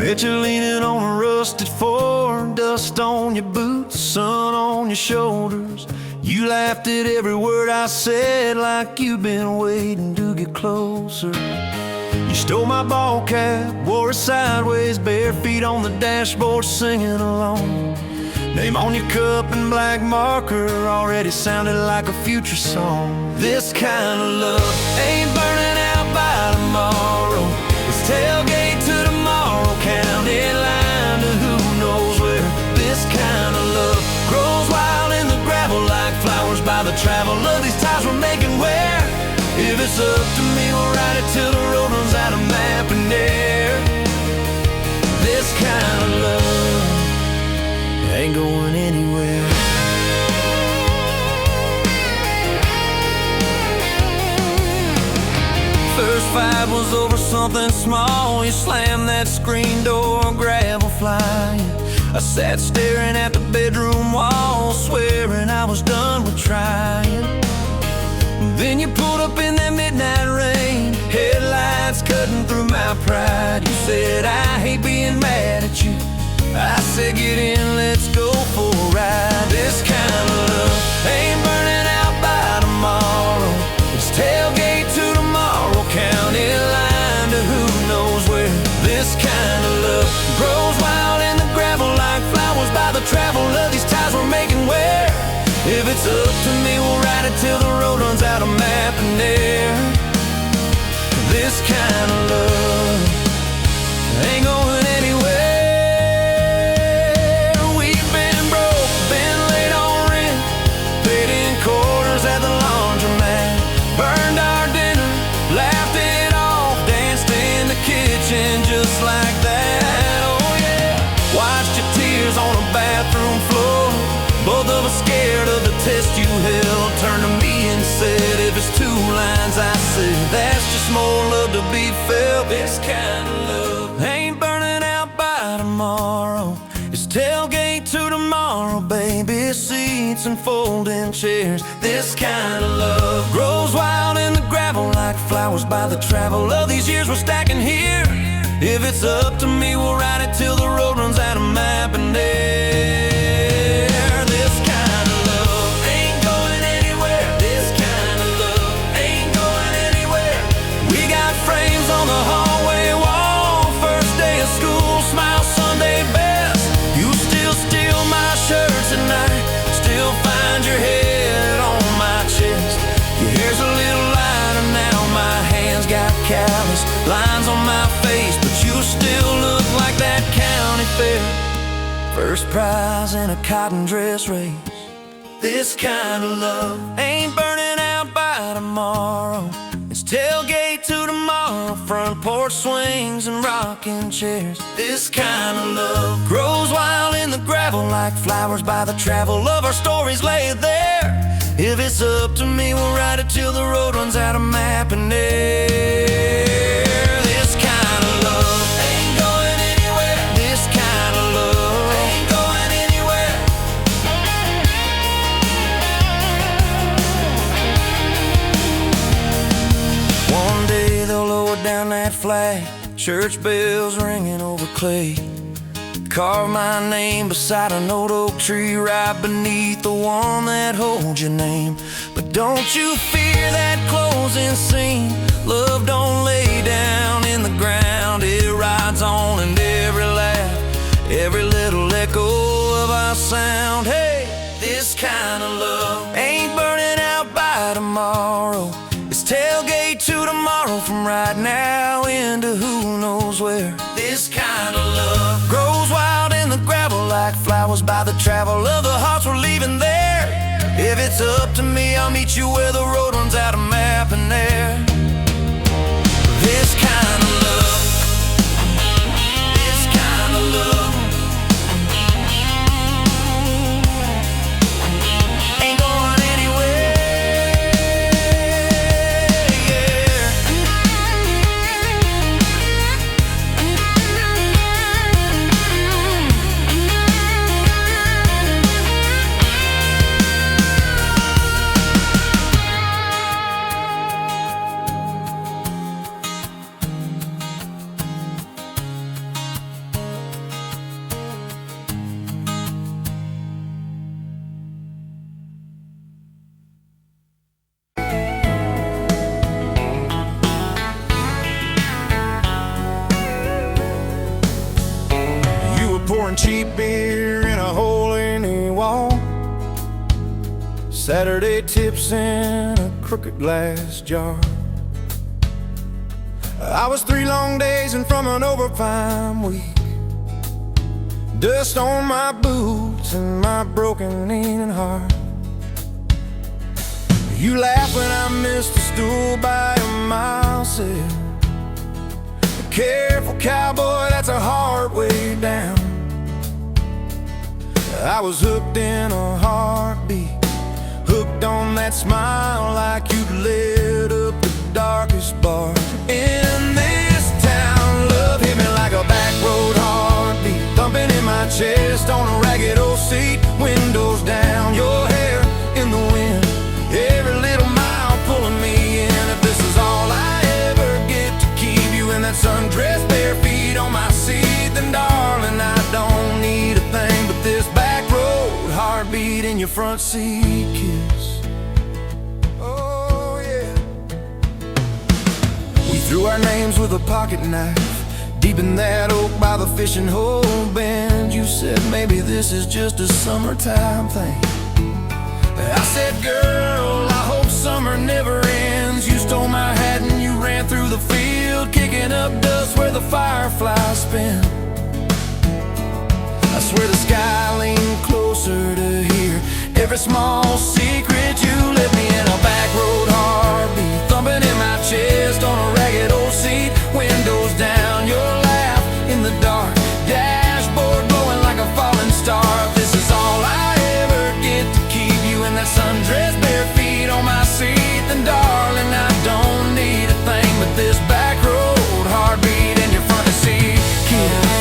Picture leaning on a rusted Ford, dust on your boots, sun on your shoulders. You laughed at every word I said like you've been waiting to get closer. You stole my ball cap, wore it sideways, bare feet on the dashboard singing along. Name on your cup in black marker already sounded like a future song. This kind of love ain't burning out by tomorrow. It's tailgate to tomorrow, county line to who knows where. This kind of love grows wild in the gravel like flowers by the travel of these ties we're making where. If it's up to me, we'll ride it till the road runs out of map and air. This kind of love ain't going anywhere. First fight was over something small. You slammed that screen door, gravel flying. I sat staring at the bedroom wall, swearing I was done with trying. Then you pulled up in that midnight rain, headlights cutting through my pride. You said, I hate being mad at you. I said, get in, let's go for a ride. This kind of love ain't burning out by tomorrow. It's tailgate to tomorrow, county line to who knows where. This kind of love grows wild in the gravel like flowers by the travel of these ties we're making where. If it's up to me, we'll ride it till the road runs out of map and air. This kind of love ain't going anywhere. We've been broke, been late on rent, paid in quarters at the laundromat, burned our dinner, laughed it off, danced in the kitchen just like that. Oh yeah, watched your tears on a bathroom floor. Both of us scared of the test you held. Turned to me and said, if it's two lines I said, that's just more love to be felt. This kind of love ain't burning out by tomorrow. It's tailgate to tomorrow, baby seats and folding chairs. This kind of love grows wild in the gravel like flowers by the travel of these years we're stacking here. If it's up to me, we'll ride it till the road runs out of map and air. On the hallway wall, first day of school, smile Sunday best. You still steal my shirts at night, still find your head on my chest. Your hair's a little lighter now, my hands got callous lines on my face, but you still look like that county fair. First prize in a cotton dress race. This kind of love ain't burning out by tomorrow. It's tailgate to tomorrow, front porch swings and rocking chairs. This kind of love grows wild in the gravel like flowers by the travel of our stories laid there. If it's up to me, we'll ride it till the road runs out of map and air. This kind of love ain't going anywhere. This kind of love ain't going anywhere. One day they'll lower down that flag, church bells ringing over clay. Carve my name beside an old oak tree right beneath the one that holds your name. But don't you fear that closing scene. Love don't lay down in the ground. It rides on in every laugh, every little echo of our sound. Hey, this kind of love ain't burning out by tomorrow. It's tailgate to tomorrow, from right now into who knows where. This kind of love grows wild in the gravel like flowers by the travel of the hearts we're leaving there. If it's up to me, I'll meet you where the road runs out of map and air. This kind of love, this kind of love ain't going anywhere. pouring cheap beer in a hole in the wall. Saturday tips in a crooked glass jar. I was 3 long days and from an overtime week. Dust on my boots and my broken aching heart. You laugh when I missed a stool by a mile said, careful cowboy, that's a hard way down. I was hooked in a heartbeat, hooked on that smile like you'd lit up the darkest bar in this town. Love hit me like a back road heartbeat, thumping in my chest on a ragged old seat. Windows down, your hair in the wind, every little mile pulling me in. If this is all I ever get to keep you in that sundress, bare feet on my seat, then darling, I don't need a thing but this back road heartbeat in your front seat kiss. Oh yeah. We threw our names with a pocket knife deep in that oak by the fishing hole bend. You said maybe this is just a summertime thing. I said, girl, I hope summer never ends. You stole my hat and you ran through the field, kicking up dust where the fireflies spin. I swear the sky leaned closer to hear every small secret. You left me in a back road heartbeat, thumping in my chest on a ragged old seat. Windows down, your laugh in the dark, dashboard glowing like a falling star. If this is all I ever get to keep you in that sundress, bare feet on my seat, then darling, I don't need a thing but this back road heartbeat in your front seat kiss.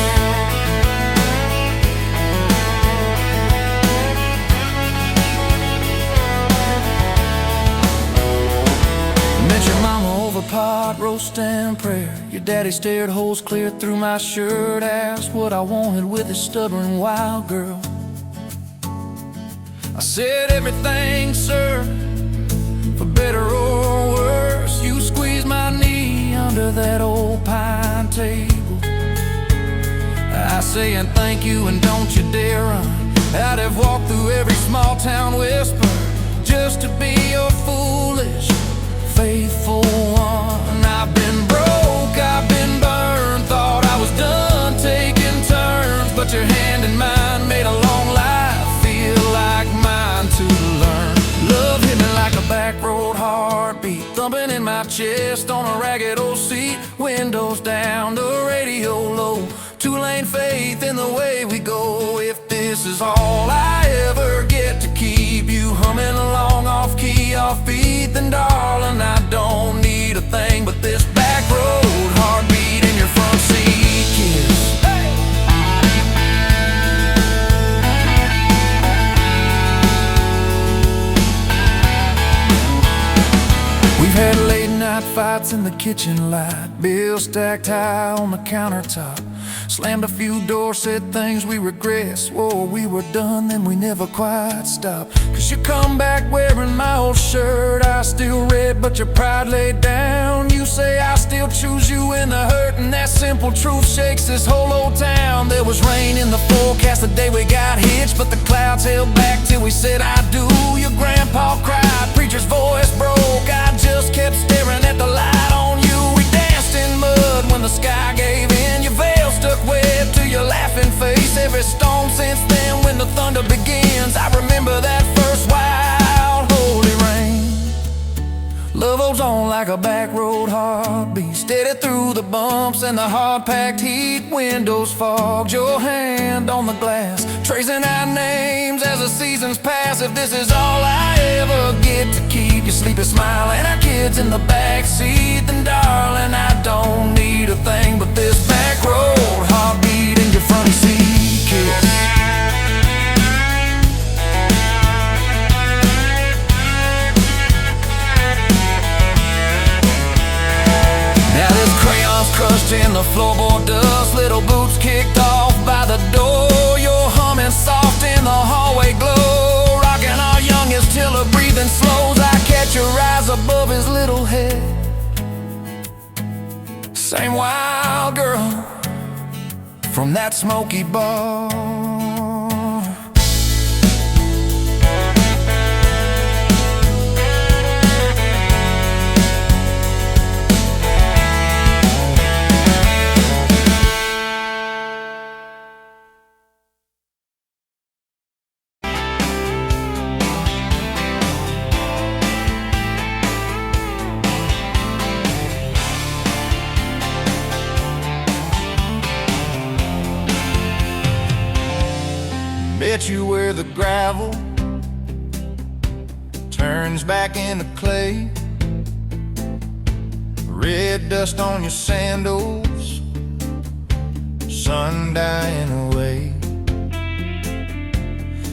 Met your mama over pot roast and prayer. Your daddy stared holes clear through my shirt, asked what I wanted with his stubborn wild girl. I said everything, sir, for better or worse. You squeezed my knee under that old pine table. I say and thank you and don't you dare run. I'd have walked through every small town whisper just to be your foolish, faithful one. I've been broke, I've been burned, thought I was done taking turns, but your hand in mine made a long life feel like mine to learn. Love hit me like a back road heartbeat, thumping in my chest on a ragged old seat. Windows down, the radio low, 2-lane faith in the way we go. If this is all I ever get to keep you humming along off key, off beat, then darling, I don't need a thing but this back road heartbeat in your front seat kiss. Hey! We've had late night fights in the kitchen light, bills stacked high on the countertop. Slammed a few doors, said things we regret, swore we were done, then we never quite stopped. Cause you come back wearing my old shirt, I still red but your pride laid down. You say I still choose you in the hurt, and that simple truth shakes this whole old town. There was rain in the forecast the day we got hitched, but the clouds held back till we said I do. Your grandpa cried, preacher's voice broke, I just kept staring at the light on you. We danced in mud when the sky gave in, your veil stuck web to your laughing face. Every storm since then when the thunder begins, I remember that first wild holy rain. Love holds on like a back road heartbeat, steady through the bumps and the hard-packed heat. Windows fogged, your hand on the glass, tracing our names as the seasons pass. If this is all I ever get to keep you sleeping, smiling, our kids in the backseat, then darling, I don't need a thing but this back road heartbeat in your front seat kiss. Now this crayon's crushed in the floorboard dust, little boots kicked off by the door. You're humming soft in the hallway glow, rocking our youngest till her breathing slows. I catch your eyes above his little head, same wild girl from that smoky bar. Bet you where the gravel turns back into clay, red dust on your sandals, sun dying away.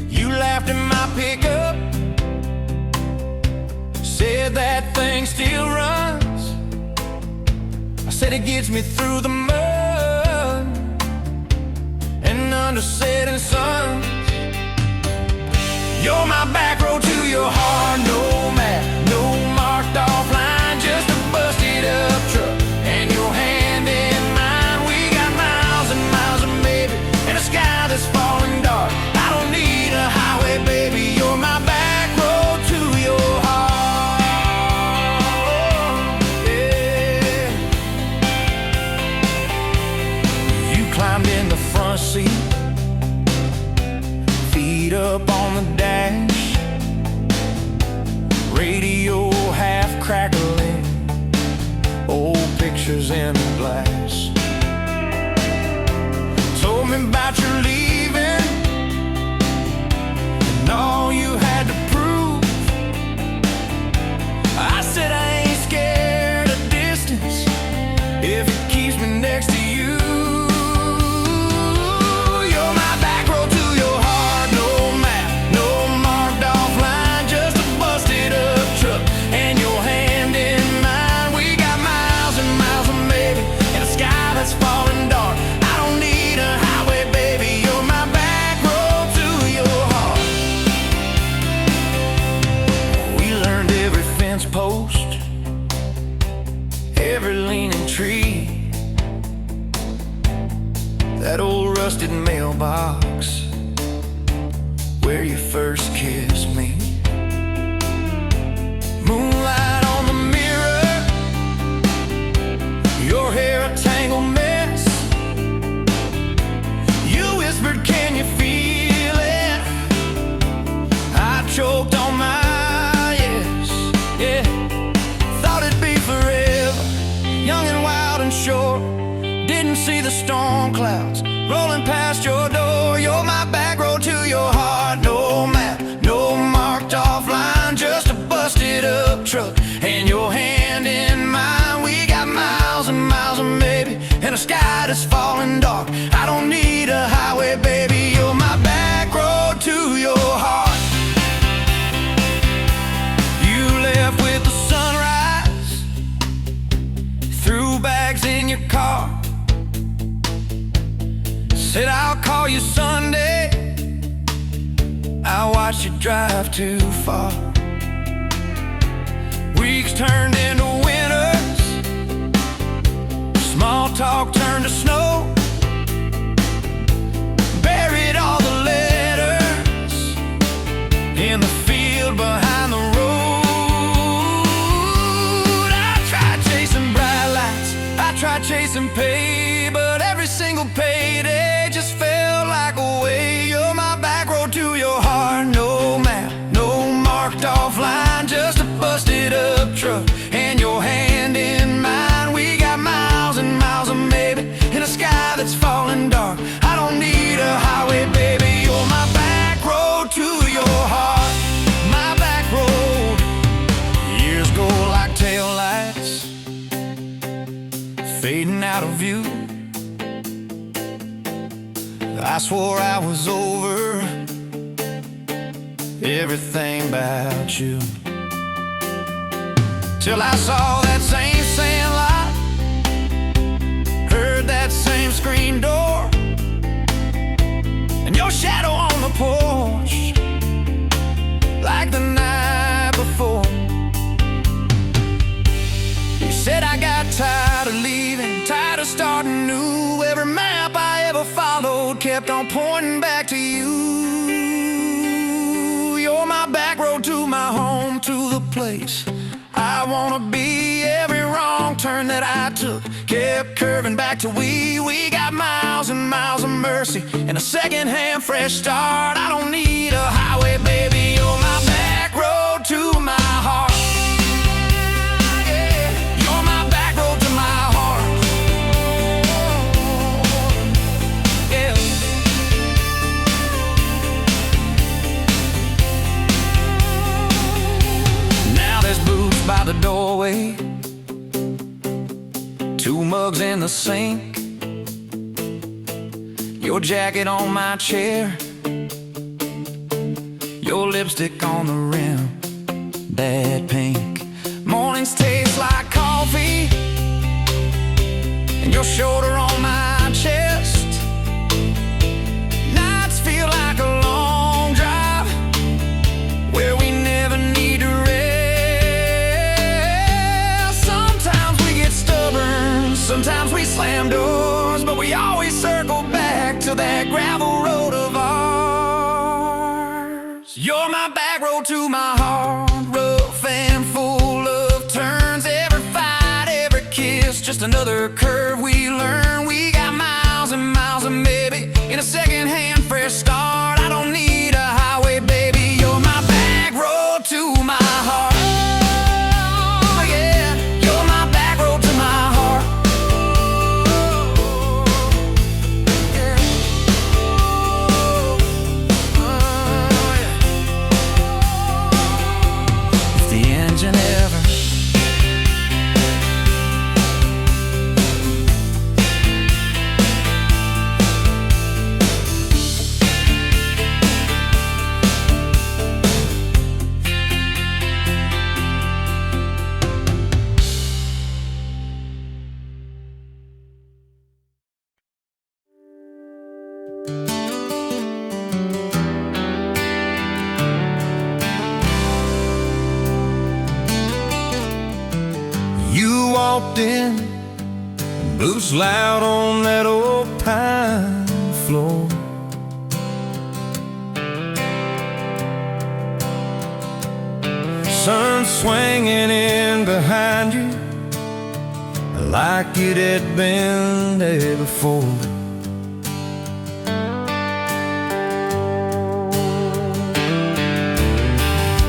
You laughed at my pickup, said that thing still runs. I said it gets me through the mud and under setting suns. You're my back road to your heart, no map, no marked off line, just a busted up truck and your hand in mine. We got miles and miles of maybe and a sky that's falling dark. I don't need a highway, baby, you're my back road to your heart. Yeah. You climbed in the front seat, feet up on the dash, radio half crackling, old pictures in the glass. Told me about your leaving and all you had to prove. I said I ain't scared of distance if it keeps me next to you. Post, every leaning tree, that old rusted mailbox where you first kissed me. Moonlight on the mirror, your hair a tangled mess. You whispered, can you feel it? I choked on my shore. Didn't see the storm clouds rolling past your door. You're my back road to your heart, no map, no marked off line, just a busted up truck and your hand in mine. We got miles and miles of maybe and a sky that's falling dark. I don't need a highway, baby, you're my back road to your heart. You left with the sunrise, threw bags in your car, said I'll call you Sunday. I watched you drive too far. Weeks turned into winters, small talk turned to snow. Buried all the letters in the field behind the road. I tried chasing bright lights, I tried chasing pay, but every single payday just felt like a way. You're my back road to your heart, no map, no marked off line, just a busted up truck and your hand in mine. We got miles and miles of maybe in a sky that's falling dark. I don't need a highway, baby, you're my back road to your heart. My back road. Years go like taillights, fading out of view. I swore I was over everything about you, till I saw that same sandlot, heard that same screen door, and your shadow on the porch, like the night before. You said I got tired of leaving, tired of starting new. Every map I ever found pointing back to you. You're my back road to my home, to the place I wanna be. Every wrong turn that I took kept curving back to we. We got miles and miles of mercy and a second-hand fresh start. I don't need a highway, baby. You're my back road to my heart. Yeah, you're my back road to my heart. Yeah. Now there's boots by the doorway, 2 mugs in the sink, your jacket on my chair, your lipstick on the rim, that pink. Mornings taste like coffee, and your shoulder on my chest. Nights feel like a long drive, where we never need to rest. Sometimes we get stubborn, sometimes we slam doors, but we always circle back to that gravel road of ours. You're my back road to my heart, rough and full of turns. Every fight, every kiss, just another curve we learn. We got miles and miles of maybe in a second-hand fresh start. I don't need a highway, baby. You're my back road to my heart. Walked in, boots loud on that old pine floor. Sun swinging in behind you like it had been there before.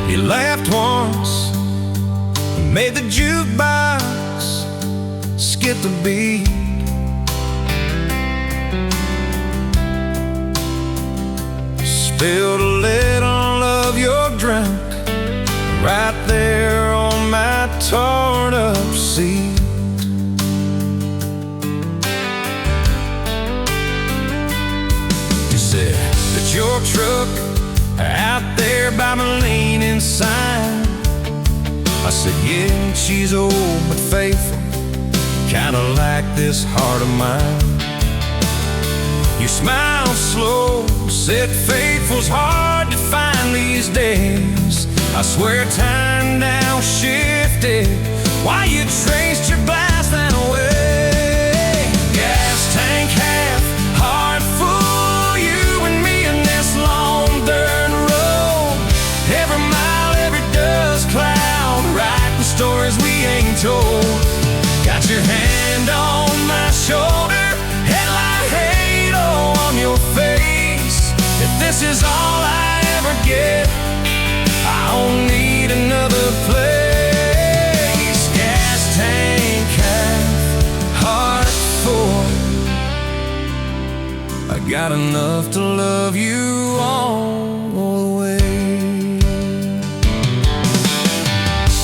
You laughed once, made the jukebox skip the beat. Spilled a little of your drink right there on my torn up seat. You said that your truck out there by my leaning sign. I said, yeah, she's old but faithful, kinda like this heart of mine. You smiled slow, said faithful's hard to find these days. I swear time now shifted while you traced your glass that way. Gas tank half, heart full, you and me in this long dirt road. Every mile, every dust cloud, writing stories we ain't told. Got your hand on my shoulder, headlight halo on your face. If this is all I ever get, I don't need another place. Gas tank half, heart full. I got enough to love you all the way.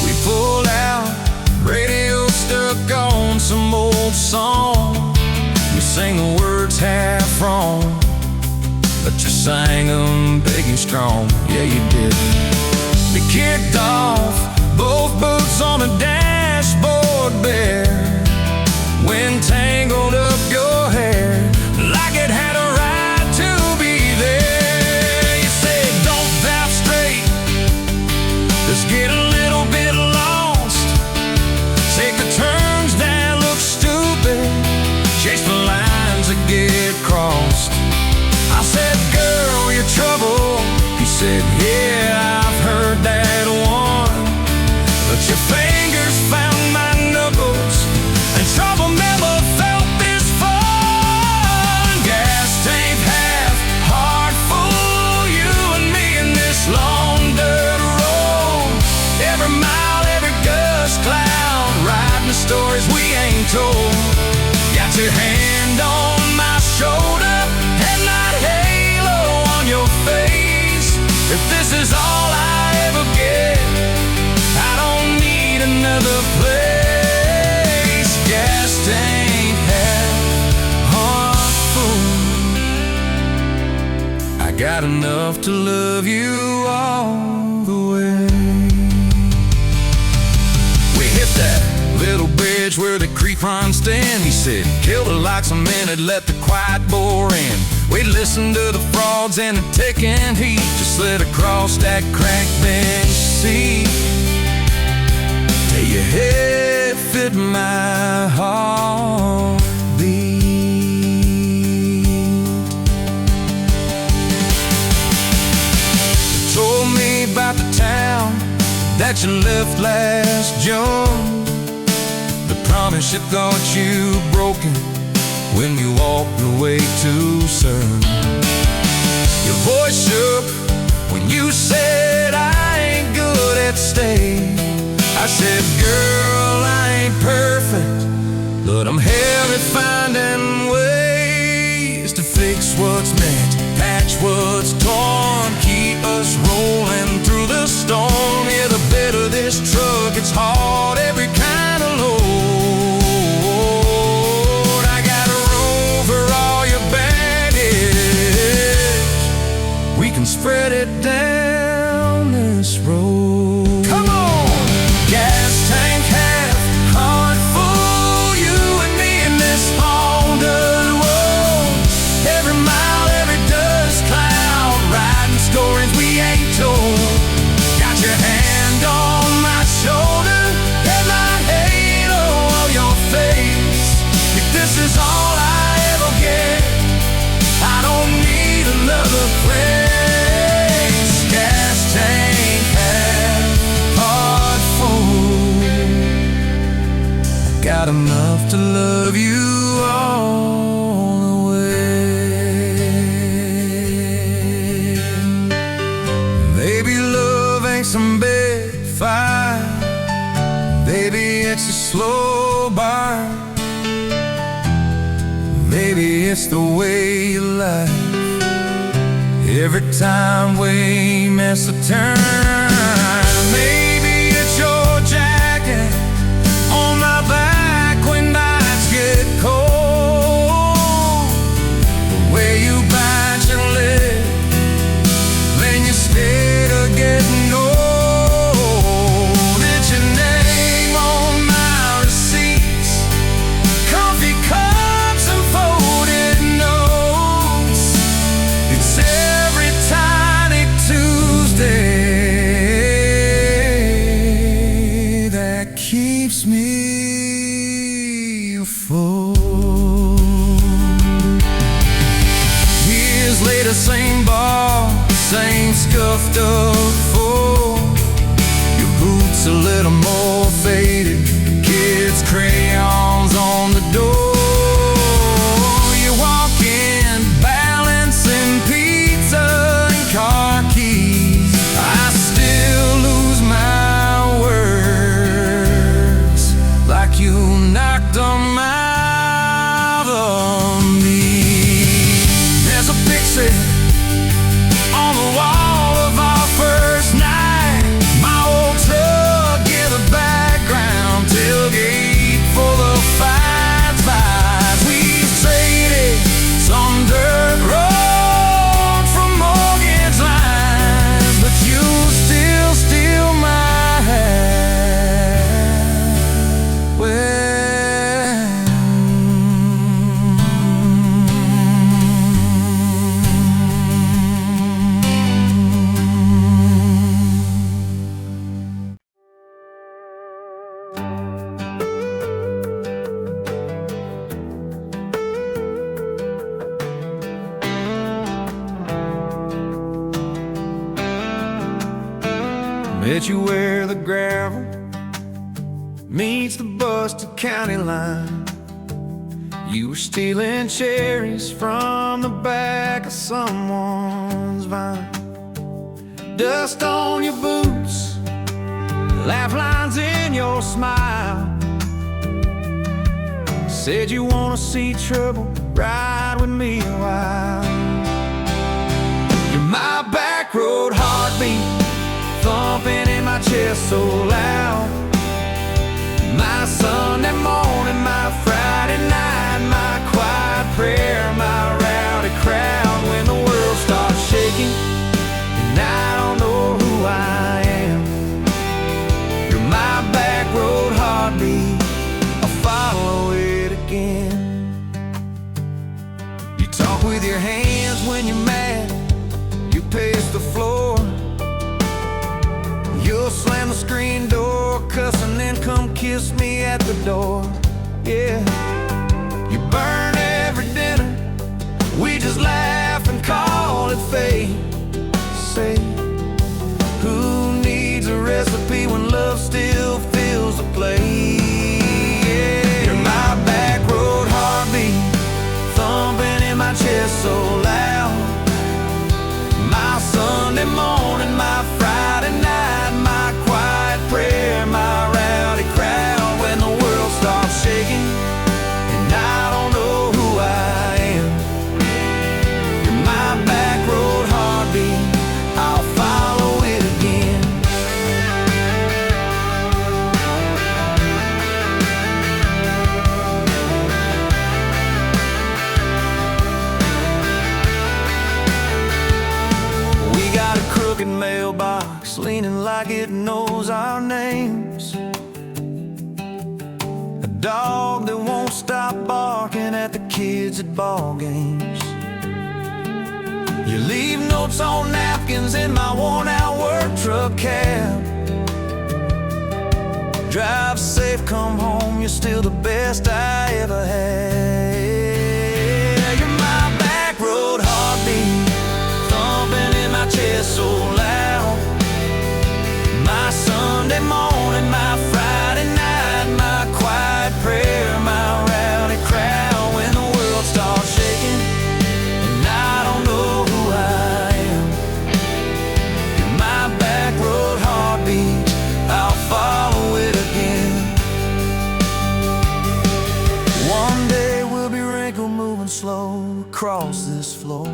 We pulled out, radio stuck on some old song. We sang the words half wrong, but you sang them big and strong. Yeah, you did. We kicked off, both boots on the dashboard bare. Wind tangled up your hair like it had a right to be there. You said, don't valve straight, let's get a little bit lost. Take the turns that look stupid, chase the lines that get crossed. I said, If this is all I ever get, I don't need another place. Gas tank half heart full. I got enough to love you all the way. We hit that little bridge where the creek runs in. He said, kill the lights a minute, let the quiet bore in. We'd listen to the frogs and the ticking heat, just slid across that cracked bench seat till your head fit my heartbeat. You told me about the town that you left last June, the promise you thought you broken when you walked away too soon. Your voice shook when you said I ain't good at staying. I said, girl, I ain't perfect, but I'm hell at finding ways to fix what's meant, patch what's torn, keep us rolling through the storm. Yeah, the bed of this truck, it's hard, every kind of load. Spread it down this road. Come on! Gas tank half heart full, you and me in this haunted world. Every mile, every dust cloud, riding stories we ain't told. Got your hand on my shoulder and my halo of your face. If this is all I ever get, I don't need another friend. Got enough to love you all the way. Maybe love ain't some big fight, maybe it's a slow burn. Maybe it's the way you life every time we miss a turn. Maybe it's your jacket on my back when nights get cold, where you bite your lip, then you stay to getting old. It's your name on my receipts, coffee cups and folded notes. It's every tiny Tuesday that keeps me afloat. Years later, same bar, same scuffed up floor. Your boots a little more faded, kids' crayons on the door. You walk in, balancing pizza and car keys. I still lose my words, like you knocked them out of me. There's a picture on the wall of our first night, my old truck in the background, tailgate full of fights, vibes. We've traded some dirt road for mortgage lines, but you still steal my heart. Well, met you where the gravel meets the Buster County line. You were stealing cherries from the back of someone's vine. Dust on your boots, laugh lines in your smile. Said you wanna see trouble, ride with me a while. You're my back road hard chest so loud. My Sunday morning, my Friday night, my quiet prayer, my rowdy crowd. When the world starts shaking and I don't know who I am, you're my back road heartbeat, I'll follow it again. You talk with your hands when you're mad, you pace the floor, you'll slam the screen door, cuss and then come kiss me at the door. Yeah, you burn every dinner, we just laugh and call it fate. Say, who needs a recipe when love still fills the plate? Yeah, you're my back road heartbeat, thumping in my chest so loud. My Sunday morning, my Friday night, my quiet prayer, my rowdy crowd. When the world starts shaking and I don't know who I am, you're my back road heartbeat, I'll follow it again. We got a crooked mailbox leaning like it knows our names, a dog that won't stop barking at the kids at ball games. You leave notes on napkins in my worn-out work truck cab. Drive safe, come home, you're still the best I ever had. You're my back road heartbeat, thumping in my chest so loud. My Sunday morning, my Friday night, my quiet prayer, my rowdy crowd. When the world starts shaking and I don't know who I am, you're my back road heartbeat, I'll follow it again. One day we'll be wrinkled, moving slow across this floor,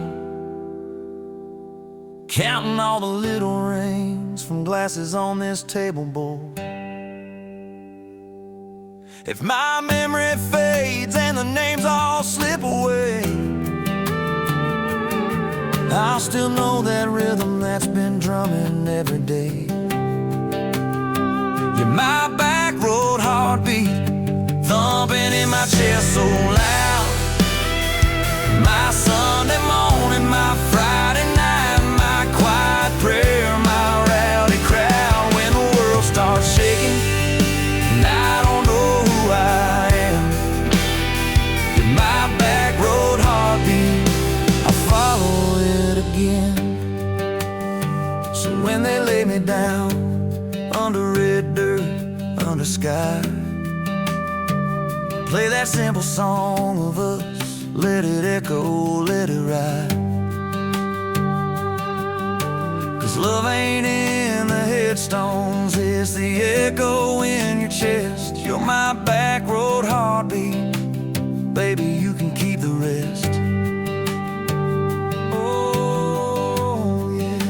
counting all the little rings from glasses on this table board. If my memory fades and the names all slip away, I'll still know that rhythm that's been drumming every day. You're my back road heartbeat, thumping in my chest so loud. My Sunday morning, my Friday night, my quiet prayer, my rowdy crowd. When the world starts shaking and I don't know who I am, you're my back road heartbeat, I'll follow it again. So when they lay me down under red dirt, under sky, play that simple song of us, let it echo, let it ride. 'Cause love ain't in the headstones, it's the echo in your chest. You're my back road heartbeat, baby, you can keep the rest. Oh, yeah.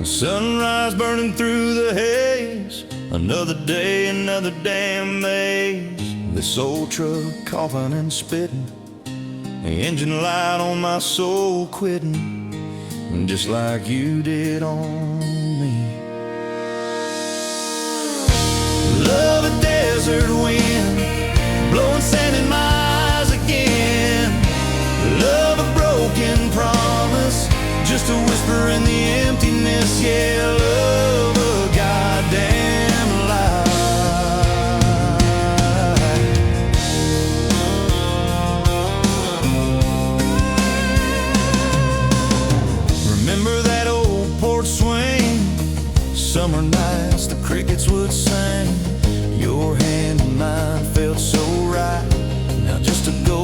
Sunrise burning through the haze, another day, another damn maze. This old truck coughing and spitting, the engine light on my soul quitting, just like you did on me. Love a desert wind, blowing sand in my eyes again. Love a broken promise, just a whisper in the emptiness. Yeah, love a goddamn lie. Remember that old porch swing, summer nights the crickets would sing. Your hand in mine felt so right. Now just to go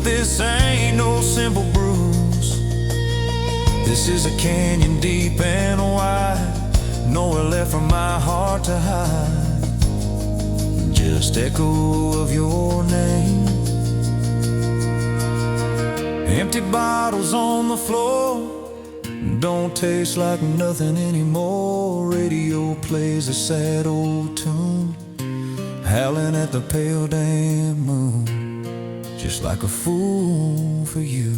this ain't no simple bruise. This is a canyon deep and wide, nowhere left for my heart to hide. Just echo of your name. Empty bottles on the floor don't taste like nothing anymore. Radio plays a sad old tune, howling at the pale damn moon, just like a fool for you.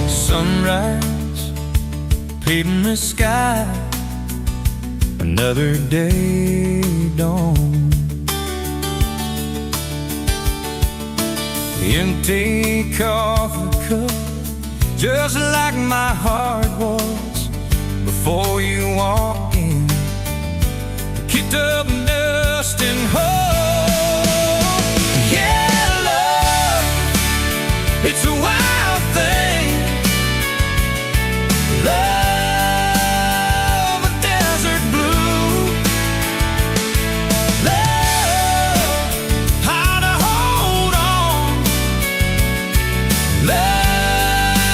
Sunrise, painting the sky, another day dawn. Empty coffee cup, just like my heart was before you walked in. Kicked up dust and hope. Yeah, love, it's a wild thing. Love, a desert blue. Love, how to hold on. Love,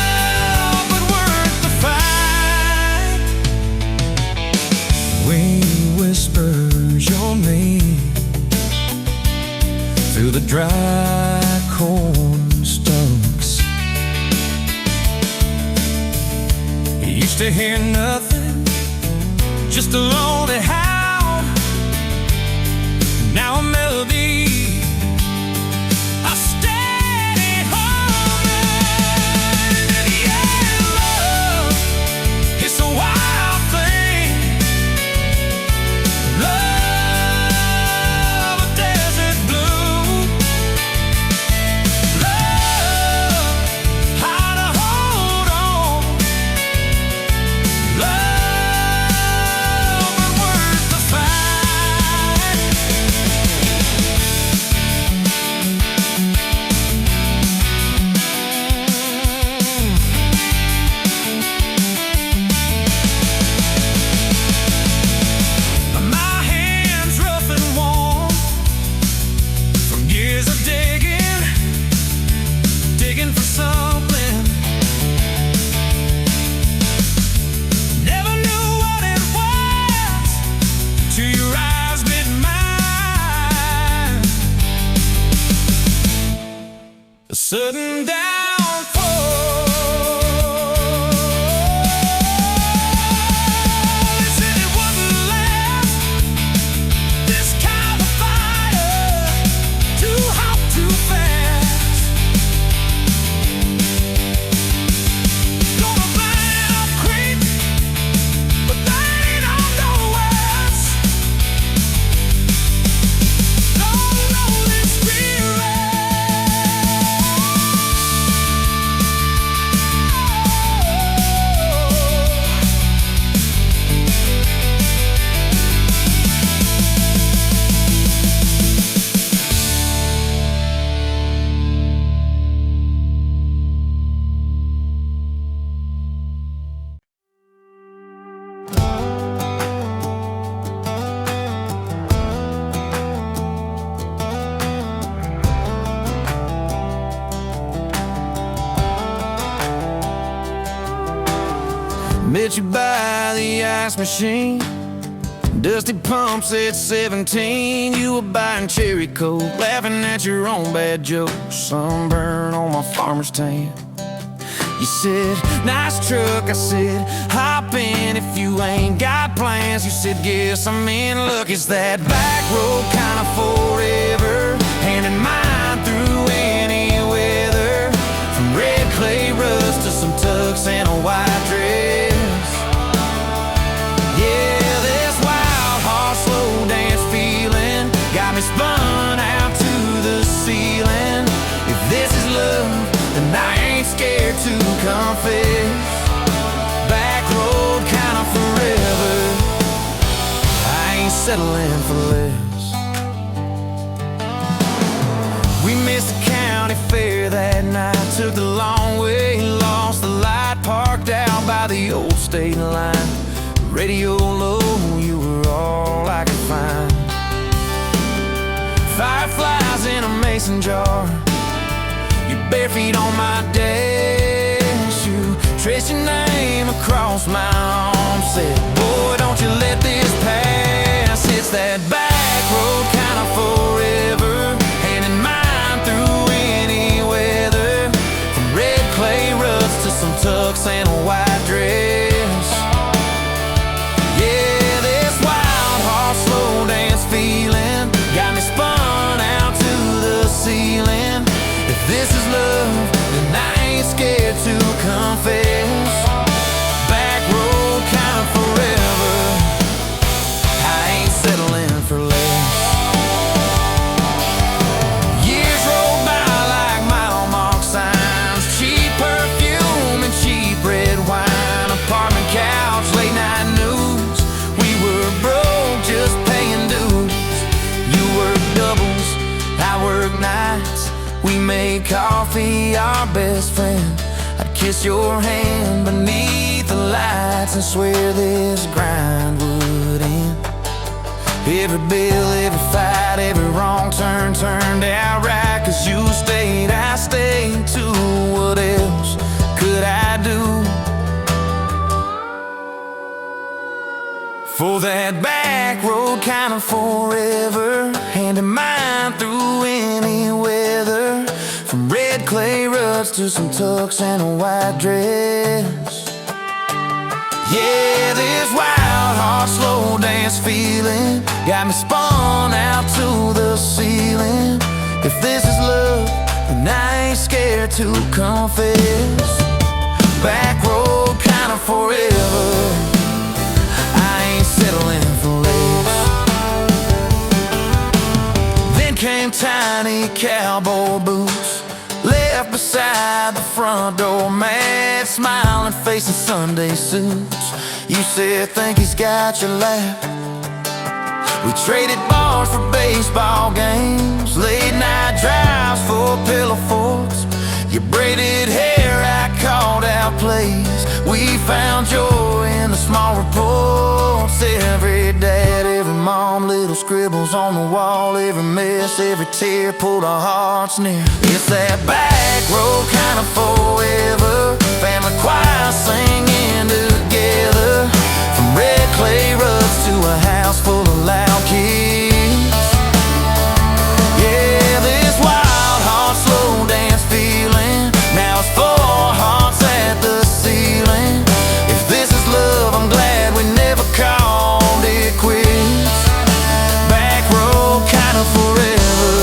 but worth the fight. Wind whispers your name through the dry corn stumps. Used to hear nothing, just a lonely howl. Now a melody, a steady humming. And yeah, love, it's a wild thing. Love, a desert blue. Love, how to hold on. Love, but worth the fight. My hands rough and warm from years of digging for something. Never knew what it was till your eyes met mine. A sudden downfall. They said it wouldn't last. This kind of fire, too hot, too fast. Gonna burn it up quick, but they don't know us. Don't know this spirit. Met you by the ice machine, Dusty pumps at 17, you were buying cherry coke, laughing at your own bad jokes. Sunburn on my farmer's tan. You said, nice truck. I said, hop in if you ain't got plans. You said, guess I'm in luck. It's that back road kind of forever, hand in mine through any weather. From red clay rust to some tux and a white dress. Yeah, this wild horse slow dance feeling got me spun out to the ceiling. If this is love, then I ain't scared to confess. Back road kind of forever, I ain't settling for less. We missed the county fair that night, took the long way, lost the light, parked out by the old state line. Radio low, you were all I could find. Fireflies in a mason jar, your bare feet on my dash. You traced your name across my arm, said, boy, don't you let this pass. It's that back road kind of forever, hand in mine through any weather. From red clay rust to some tux and a white dress. Yeah, this wild horse slow dance feeling got me spun out to the ceiling. If this is love, then I ain't scared to confess. Back road kind of forever, I ain't settling for less. Years roll by like mile mark signs, cheap perfume and cheap red wine, apartment couch, late night news. We were broke, just paying dues. You work doubles, I work nights. We made coffee our best friend. I'd kiss your hand beneath the lights and swear this grind would end. Every bill, every fight, every wrong turn turned out right. Cause you stayed, I stayed too. What else could I do? For that back road kind of forever, hand in mine through any weather. From red clay rust to some tux and a white dress. Yeah, this wild horse slow dance feeling got me spun out to the ceiling. If this is love, then I ain't scared to confess. Back road kind of forever, I ain't settling for less. Then came tiny cowboy boots, left beside the front door, mad smiling face in Sunday suits. You said, think he's got your lap. We traded bars for baseball games, late night drives for pillow forts. Your braided hair, I called out plays. We found joy in the small reports. Every dad, every mom, little scribbles on the wall. Every mess, every tear pulled our hearts near. It's that back road kind of forever, family choir singing together. From red clay rugs to a house full of loud kids. Yeah, this wild heart slow dance feeling, now it's 4 hearts at the ceiling. If this is love, I'm glad we never called it quits. Back road kind of forever,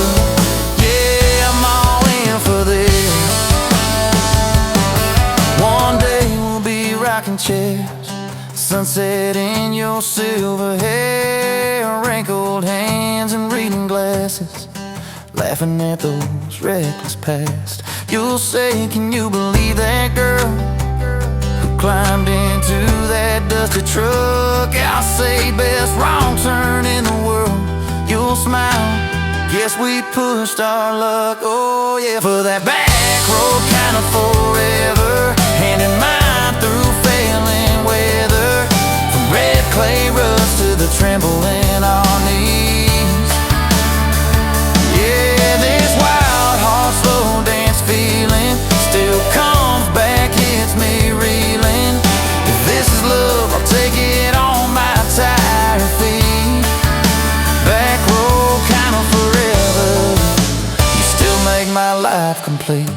yeah, I'm all in for this. One day we'll be rocking chairs, sunset in your silver hair, wrinkled hands and reading glasses, laughing at those reckless past. You'll say, can you believe that girl who climbed into that dusty truck? I'll say, best wrong turn in the world. You'll smile, guess we pushed our luck. Oh yeah, for that back road kind of forever, hand in mine through failing weather. From red clay rust to the tremble in our knees. Yeah, this wild horse slow dance feeling still comes back, hits me reeling. If this is love, I'll take it on my tired feet. life complete.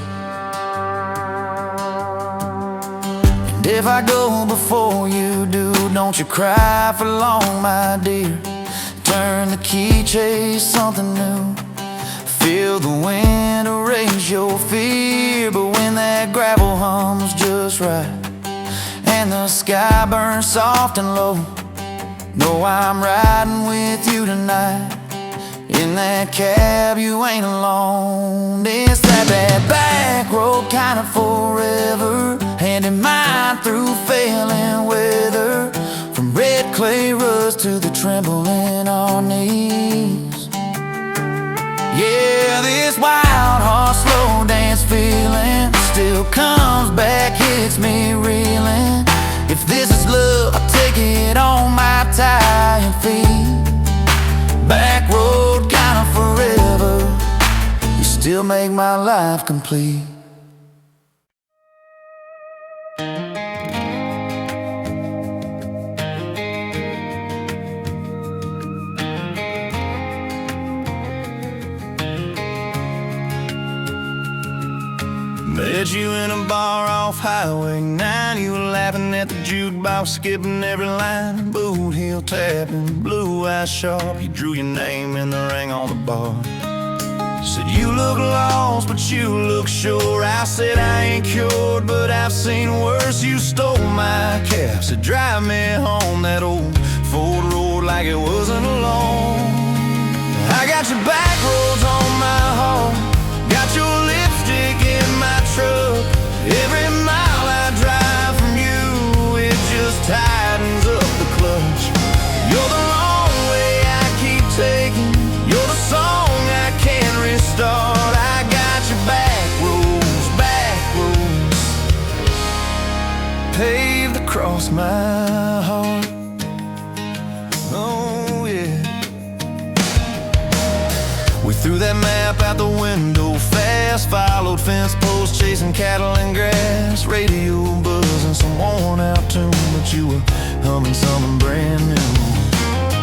And if I go before you do, don't you cry for long, my dear. Turn the key, chase something new. Feel the wind erase your fear. But when that gravel hums just right and the sky burns soft and low, know I'm riding with you tonight. In that cab you ain't alone. It's that back road kind of forever, handing mine through failing weather. From red clay rust to the tremble in our knees. Yeah, this wild heart slow dance feeling still comes back, hits me reeling. If this is love, I'll take it on my tired feet. Back road kinda forever, you still make my life complete. Met you in a bar off Highway 9. You were laughing at the jukebox, skipping every line. Boot heel tapping, blue eyes sharp. You drew your name in the ring on the bar. Said you look lost, but you look sure. I said I ain't cured, but I've seen worse. You stole my cab, said drive me home. That old Ford road like it wasn't alone. I got your back roads on my heart, got your lipstick in my truck. Every mile I drive from you, it just tightens up the clutch. You're the long way I keep taking, you're the song I can't restart. I got your back roads paved across my heart. Oh yeah. We threw that map out the window fast, followed fence posts, chasing cattle and grass. Radio buzzing some worn out tune, but you were humming something brand new.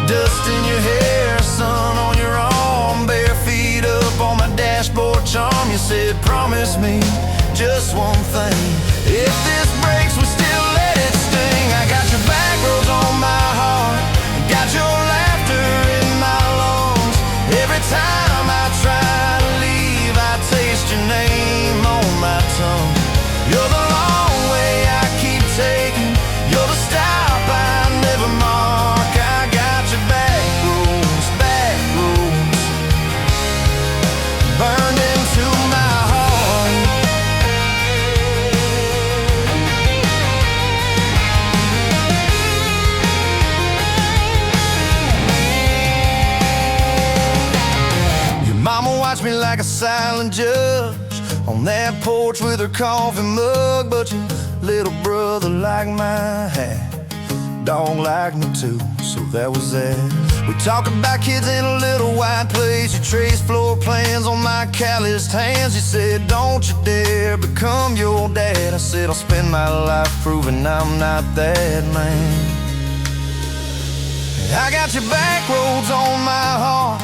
Dust in your hair, sun on your arm, bare feet up on my dashboard charm. You said promise me just one thing, if this breaks we still let it sting. I got your back roads on my heart, got your laughter in my lungs. Every time I try to leave, I taste your name on my tongue. You're the long way I keep taking, you're the stop I never mark. I got your back roads burned into my heart. Your mama watched me like a silent judge on that porch with her coffee mug. But your little brother liked my hat, dog liked me too, so that was that. We talk about kids in a little white place. You traced floor plans on my calloused hands. You said don't you dare become your dad. I said I'll spend my life proving I'm not that man. I got your back roads on my heart,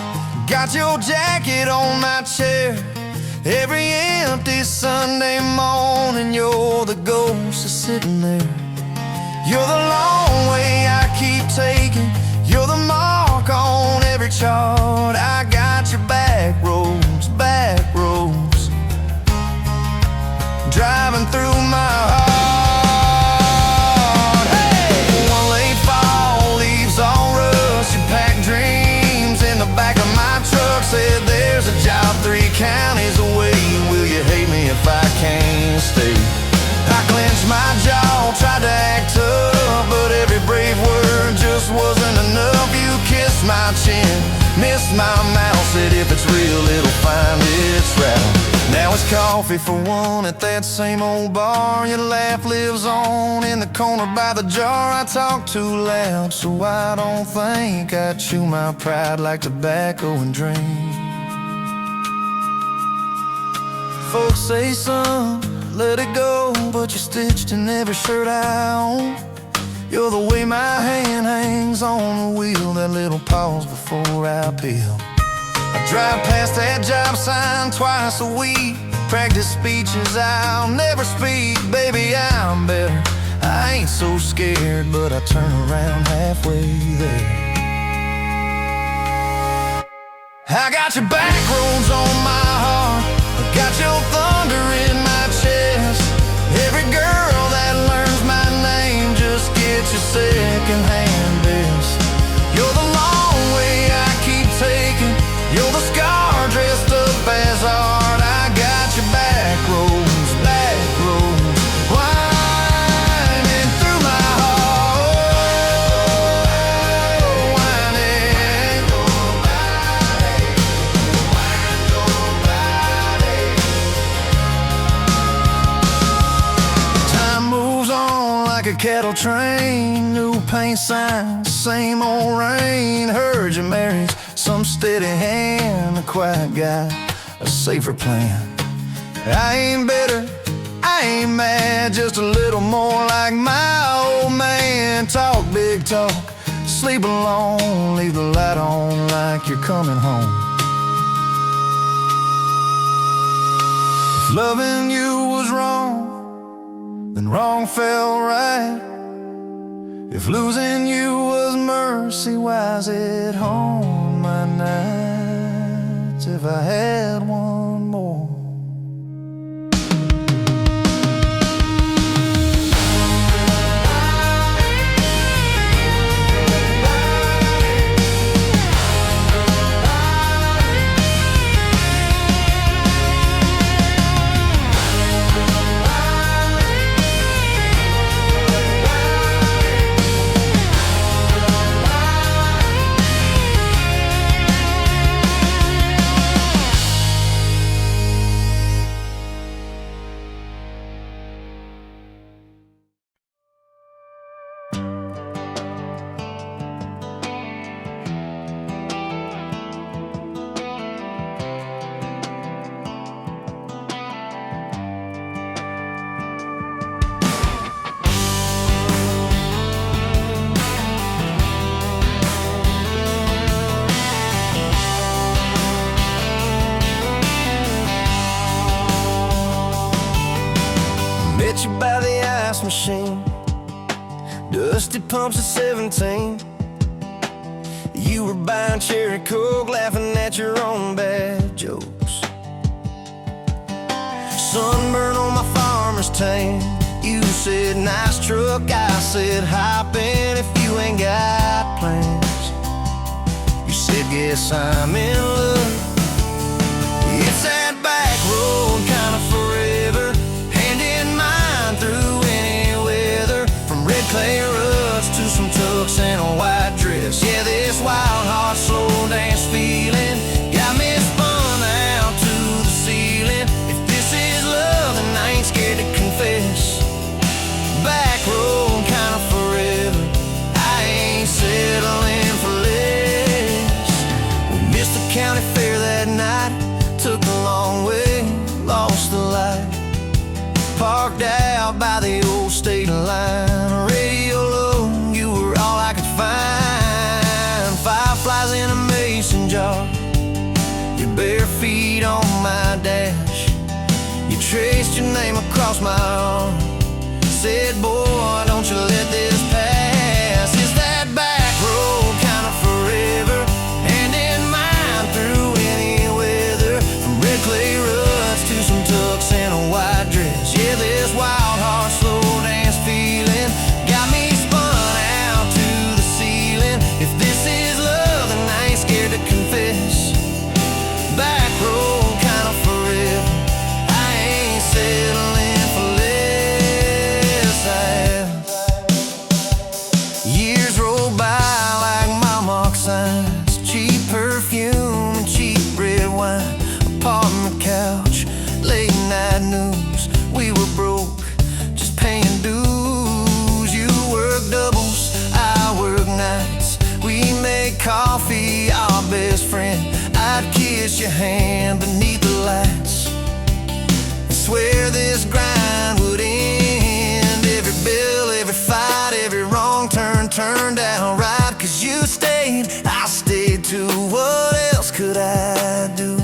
got your jacket on my chair. Every empty Sunday morning, you're the ghost that's sitting there. You're the long way I keep taking, you're the mark on every chart. I got your back roads driving through my heart. Hey! One late fall, leaves all rust. You packed dreams in the back of my truck. Said there's a job 3 counties away. Will you hate me if I can't stay? I clenched my jaw, tried to act tough, but every brave word just wasn't enough. You kissed my chin, missed my mouth, said if it's real it'll find its route. Now it's coffee for one at that same old bar. Your laugh lives on in the corner by the jar. I talk too loud, so I don't think I chew my pride like tobacco and drink. Folks say son, let it go, but you're stitched in every shirt I own. You're the way my hand hangs on the wheel, that little pause before I peel. I drive past that job sign twice a week, Practice speeches I'll never speak. Baby, I'm better. I ain't so scared, but I turn around halfway there. I got your back roads on my heart, I got your thunder in my chest. Every girl that learns my name just gets your second-hand best. You're the long way I keep taking, you're the scar dressed up as art. I got your back roads, winding through my heart, winding. Time moves on like a cattle train, new paint signs, same old rain. Heard you married some steady hand, a quiet guy, a safer plan. I ain't bitter, I ain't mad, just a little more like my old man. Talk big talk, sleep alone, leave the light on like you're coming home. If loving you was wrong, then wrong felt right. If losing you was mercy, why's it home my nights? If I had one more. Met you by the ice machine, dusty pumps at 17. You were buying cherry coke, laughing at your own bad jokes. Sunburn on my farmer's tan, you said nice truck, I said hop in if you ain't got plans. You said guess I'm in love. It's that back road kinda forever, hand in mine through any weather. From red clay ruts to some tucks and a white dress. Yeah, this wild heart slow dance feeling got me spun out to the ceiling. If this is love, then I ain't scared to confess. Back road kinda forever, I ain't settling for less. We missed the county fair that night, took the long way, lost the light. Parked out by the old state line, radio low, you were all I could find. Fireflies in a mason jar, your bare feet on my dash. You traced your name across my arm, said, boy, don't you let this pass. It's that back road kinda forever, hand in mine through any weather. From red clay ruts to some tucks and a white dress. Yeah, this wild heart slow dance feeling got me spun out to the ceiling. If this is love, then I ain't scared to confess. Back road kinda forever, I ain't settling for less. Years roll by like mile mark signs, cheap perfume and cheap red wine. Apartment couch, late night news, we were broke, just paying dues. You work doubles, I work nights, we make coffee, our best friend. I'd kiss your hand beneath the lights, swear this grind would end. Every bill, every fight, every wrong turn turned out right. Cause you stayed, I stayed too. What else could I do?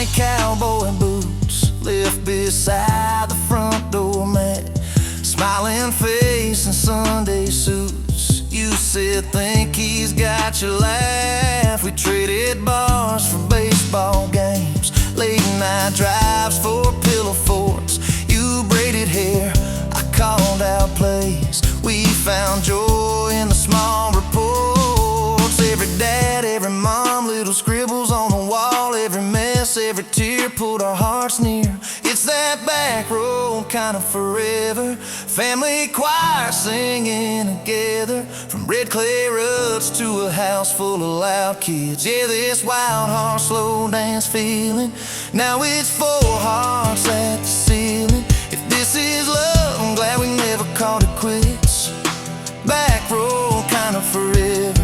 shiny cowboy boots left beside the front door mat. Smiling face and Sunday suits. You said, think he's got your laugh. We traded bars for baseball games, late night drives for pillow forts. You braided hair, I called out plays. We found joy in the small reports. Every dad, every mom, little scribbles on the wall. Every mess, every tear pulled our hearts near. It's that back road kind of forever. Family choir singing together, from red clay ruts to a house full of loud kids. Yeah, this wild heart slow dance feeling. Now it's 4 hearts at the ceiling. If this is love, I'm glad we never called it quits. Back road kind of forever.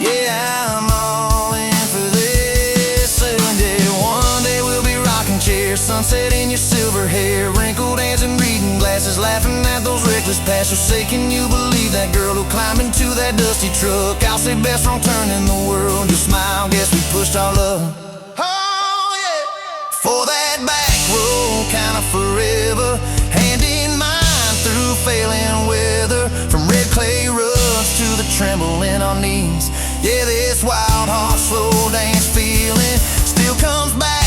Yeah, I'm all in for this. And yeah, one day we'll be rocking chairs, sunset in your silver hair, wrinkled hands and reading glasses, laughing at those reckless pastors. Say, can you believe that girl who climbed into that dusty truck? I'll say best wrong turn in the world. You smile, guess we pushed our love. Oh yeah, for that back road kind of forever. Hand in mind through failing weather, from red clay ruts to the tremble in our knees. Yeah, this wild heart slow dance feeling still comes back,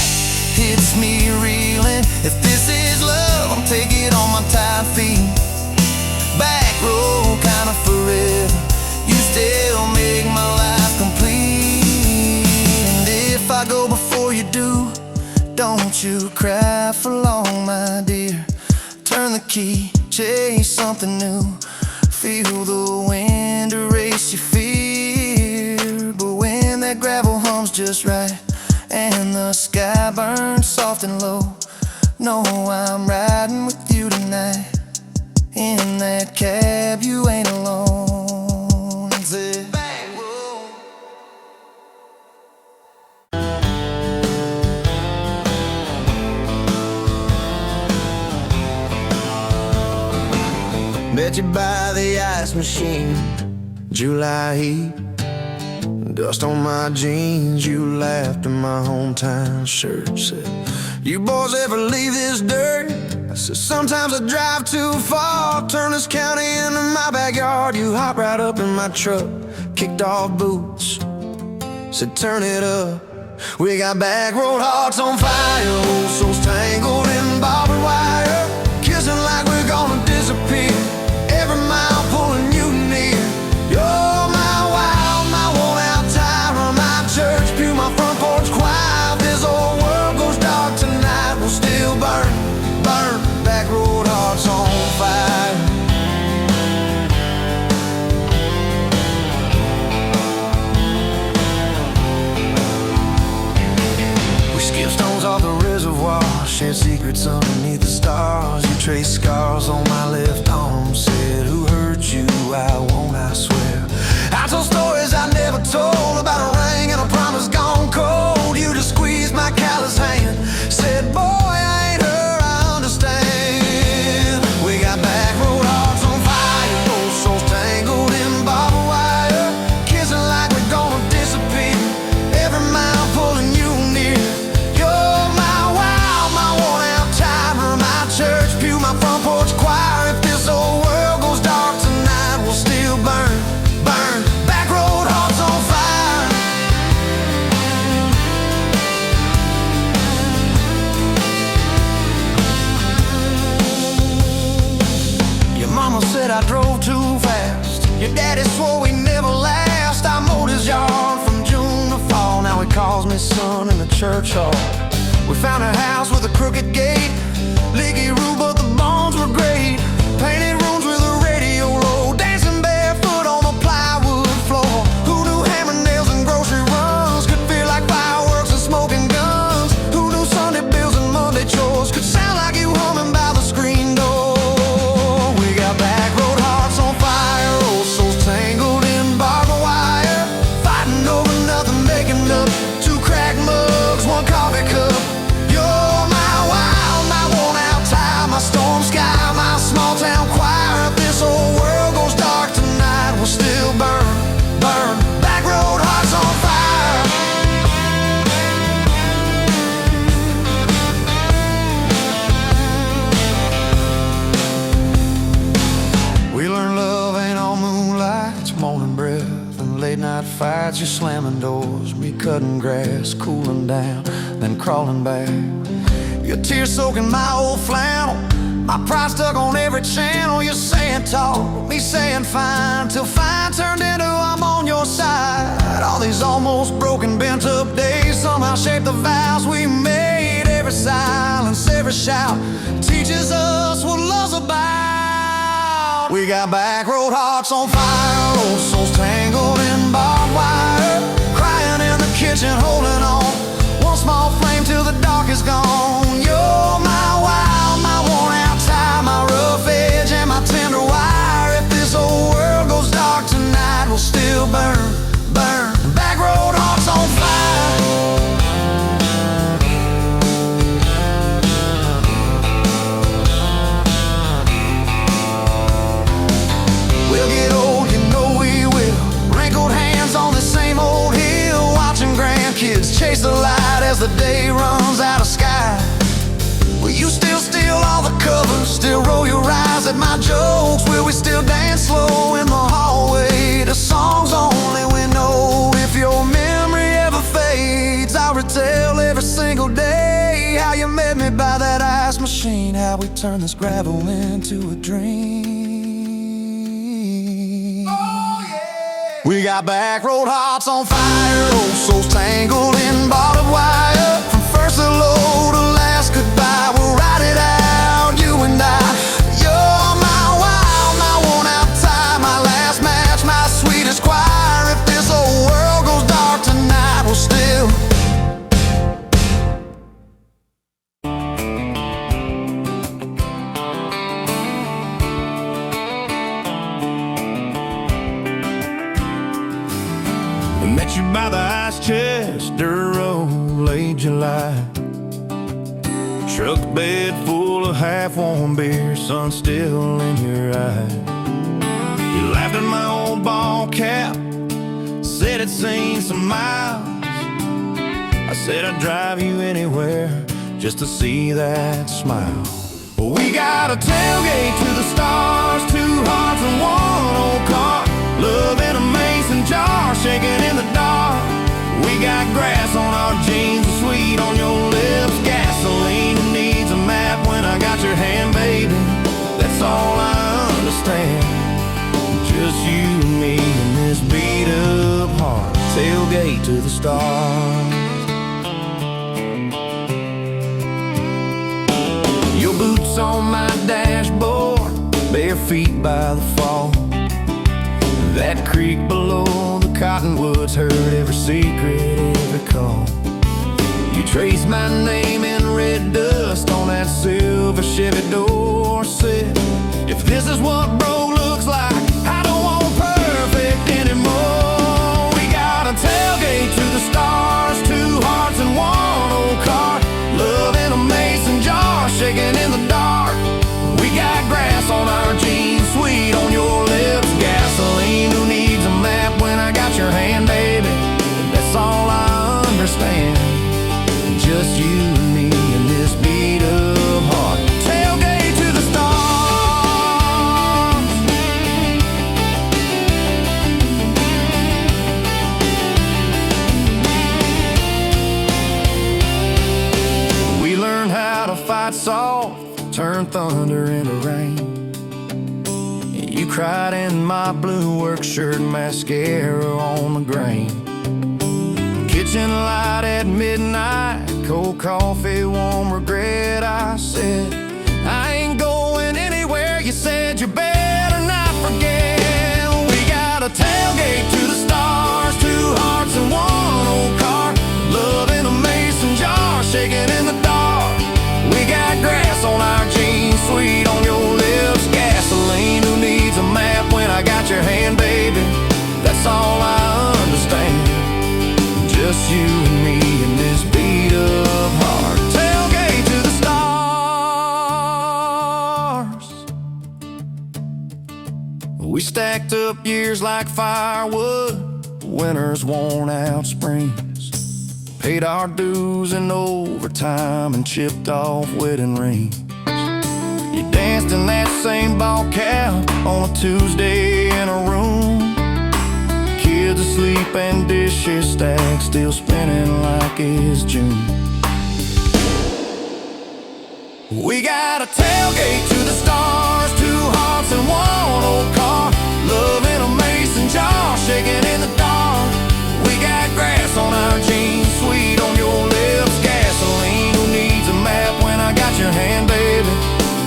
hits me reeling. If this is love, I'll take it on my tired feet. Back road kind of forever. You still make my life complete. And if I go before you do, don't you cry for long, my dear. Turn the key, chase something new. Feel the wind erase your fear. But when that gravel hums just right and the sky burns soft and low, know I'm riding with you tonight. In that cab, you ain't alone. It's it. Met you by the ice machine, July heat, dust on my jeans. You laughed in my hometown shirt. Said, you boys ever leave this dirt? I said, sometimes I drive too far. Turn this county into my backyard. You hop right up in my truck, kicked off boots, said turn it up. We got back road hearts on fire, old souls tangled in barbed wire, kissing like we're gonna disappear. Every mile pulling you near. You're my wild, my worn out tire, my church pew, my front porch choir. If this old world goes dark tonight, we'll still burn, burn. Back road hearts on fire. We skip stones off the reservoir, share secrets underneath the stars. You trace scars on my left arm. Said, who hurt you? I won't, I swear. I told stories I never told, about a ring and a promise gone cold. You just squeezed my callous hand. Said, boy, I ain't her, I understand. We got back road hearts on fire, old souls tangled in barbed wire, kissing like we're gonna disappear. Every mile pulling you near. You're my wild, my worn out timer, my church pew, my front porch choir. If this old world goes dark tonight, we'll still burn, burn. Back road hearts on fire. Your mama said I drove too fast. Your daddy swore we never last. I mowed his yard from June to fall. Now he calls me son in the church hall. We found a house with a crooked gate, leaky roof, but the bones were great. Painted rooms with a radio low, dancing barefoot on the plywood floor. Who knew hammer nails and grocery runs could feel like fireworks and smoking guns? Who knew Sunday bills and Monday chores could sound like you humming by the screen door? We got back road hearts on fire, old souls tangled in barbed wire, fighting over nothing, making up 2 cracked mugs, 1 coffee cup. You're my wild, my worn out tire, my storm sky, my small nights you're slamming doors, me cutting grass, cooling down, then crawling back. Your tears soaking my old flannel, my pride stuck on every channel. You're saying talk, me saying fine, till fine turned into I'm on your side. All these almost broken, bent up days somehow shaped the vows we made. Every silence, every shout teaches us what love's about. We got back road hearts on fire, old souls tangled in barbed wire, crying in the kitchen, holding on. One small flame till the dark is gone. You're my wild, my worn out tie, my rough edge and my tender wire. If this whole world goes dark tonight, we'll still burn, burn. Back road hearts on fire. We'll get old, you know we will. Wrinkled hands on the same old hill, watching grandkids chase the light as the day runs out of sky. Will you still steal all the covers, still roll your eyes at my jokes? Will we still dance slow in the hallway to songs only we know? If your memory ever fades, I'll retell every single day how you met me by that ice machine, how we turned this gravel into a dream. We got back road hearts on fire, old souls tangled in barbed wire. From first hello to last goodbye, we'll ride it out, you and I. You're my wild, my worn out tie, my last match, my sweetest choir. If this whole world goes dark tonight, we'll still met you by the ice chest, dirt road, late July. Truck bed full of half-warm beer, sun still in your eye. You laughed at my old ball cap, said it's seen some miles. I said I'd drive you anywhere just to see that smile. We got a tailgate to the stars, two hearts and one old car. Love in a mason jar, shaking in the dark. We got grass on our jeans, sweet on your lips, gasoline who needs a map when I got your hand, baby. That's all I understand. Just you and me and this beat up heart, tailgate to the stars. Your boots on my dashboard, bare feet by the fall. That creek below the cottonwoods heard every secret, every call. You traced my name in red dust on that silver Chevy Dorset. If this is what bro looks like, I don't want perfect anymore. We got a tailgate to the stars, two hearts and one old car. Love in a mason jar, shaking in the dark. We got grass on our jeans, sweet on your lips, gasoline who needs a map when I got your hand, baby. That's all I understand. Just you and me and this beat up heart, tailgate to the stars. We learned how to fight soft, turn thunder into rain. You cried in my blue work shirt, mascara on the grain. Kitchen light at midnight, cold coffee, warm regret. I said, I ain't going anywhere. You said you better not forget. We got a tailgate to the stars, two hearts and one old car. Love in a mason jar, shaking in the dark. We got grass on our jeans, sweet on your lips, gasoline who needs a map when I got your hand, baby. That's all I understand. Just you and me and this beat up heart, tailgate to the stars. We stacked up years like firewood, winter's worn out springs. Paid our dues in overtime and chipped off wedding rings. You danced in that same ball cap on a Tuesday in a room. kids asleep and dishes stacked, still spinning like it's June. We got a tailgate to the stars, 2 hearts and 1 old car, love in a mason jar, shaking in the dark. We got grass on our jeans, sweet on your lips, gasoline. Who needs a map when I got your hand, baby?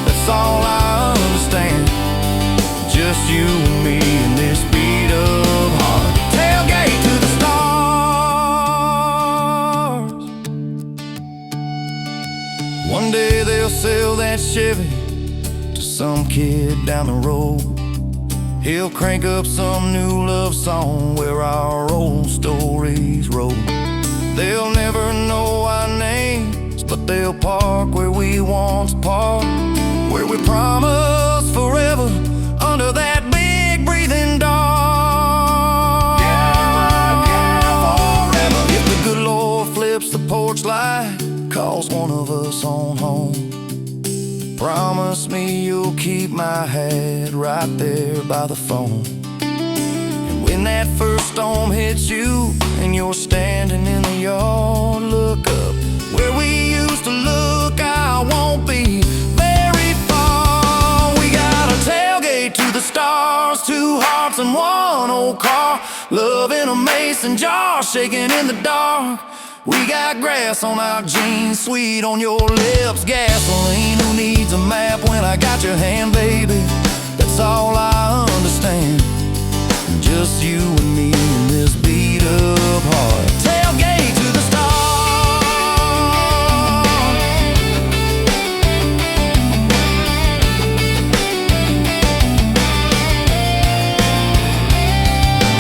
That's all I understand. Just you and me in this beat of heart. Tailgate to the stars. One day they'll sell that Chevy to some kid down the road. He'll crank up some new love song where our old stories roll. They'll never know our names, but they'll park where we once parked, where we promised forever under that big breathing dog. Yeah, forever. If the good Lord flips the porch light, calls one of us on home, promise me you'll keep my hat right there by the phone. And when that first storm hits you and you're standing in the yard, look up where we used to look. I won't be very far. We got a tailgate to the stars, 2 hearts and 1 old car, love in a mason jar, shaking in the dark. We got grass on our jeans, sweet on your lips, gasoline. Who needs a map when I got your hand, baby? That's all I understand. Just you and me in this beat up heart. Tailgate to the stars.